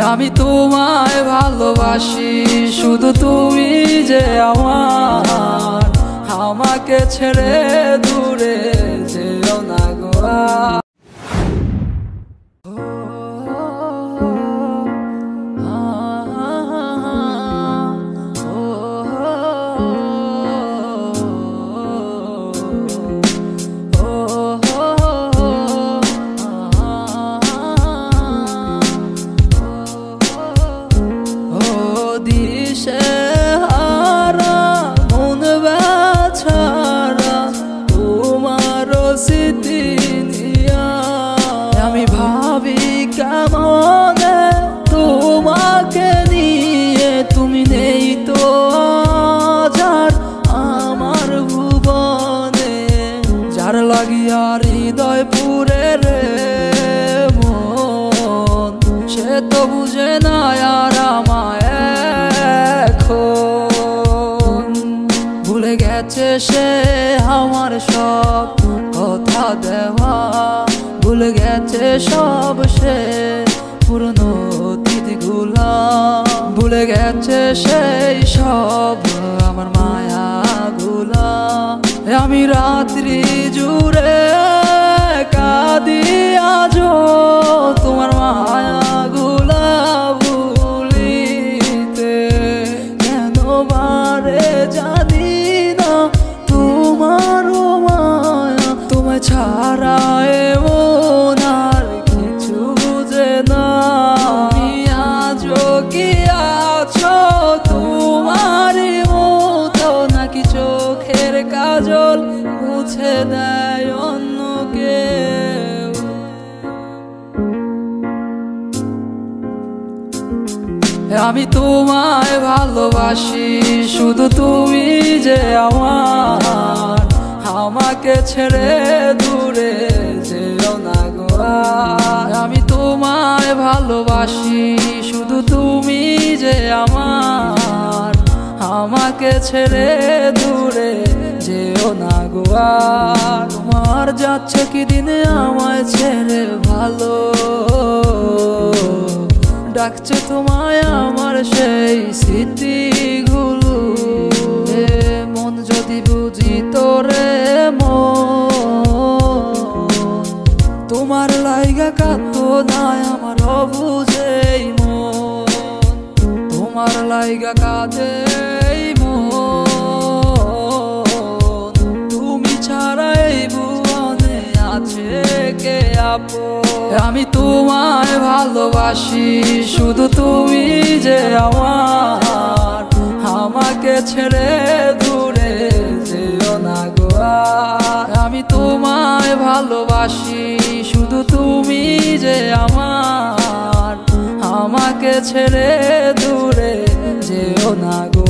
আমি তোমায় ভালোবাসি, শুধু তুমি যে আমার, আমাকে ছেড়ে দূরে যেও না গো। দিশেহারা মন বেছারা তোমার স্মৃতি নিয়া আমি ভাবি কেমনে তোমাকে নিয়ে, তুমি নেই তো আজ আর আমার ভুবনে। যার লাগিয়া হৃদয় পুরে রে মন, সে তো বুঝে না আর আমায় ভুলে গেছে সে আমার সব কথা দেওয়া, ভুলে গেছে সব সে পুরনো অতীতগুলা, ভুলে গেছে সেই সব আমার মায়াগুলা। আমি রাত্রি জুড়ে কাঁদি আজো তোমার মায়াগুলা ভুলিতে, কেন বারে জানি না তোমার মায়া, তোমায় ছাড়া এমন আর কিছু বুঝে না। তুমি আজও কি আছো তোমার মতো, নাকি চোখের কাজল মুছে দেয় অন্য কেউ? আমি তোমায় ভালোবাসি, শুধু তুমি যে আমার, আমাকে ছেড়ে দূরে যেও না গো। আমি তোমায় ভালোবাসি, শুধু তুমি যে আমার, আমাকে ছেড়ে দূরে যেও না গো। তোমার যাচ্ছে কি দিনে আমায় ছেড়ে ভালো, ডাকছে তোমায় আমার সেই স্মৃতিগুলো। মন যদি বুঝি তোরে মন, তোমার লাইগা কাঁদতো না আমার অবুঝেই মন, তোমার লাইগা কাঁদে মন। তুমি ছাড়া এই ভুবনে আছে কে আপন? আমি তোমায় ভালোবাসি, শুধু তুমি যে আমার, আমাকে ছেড়ে দূরে যেও না গো। আমি তোমায় ভালোবাসি, শুধু তুমি যে আমার, আমাকে ছেড়ে দূরে যেও না গো।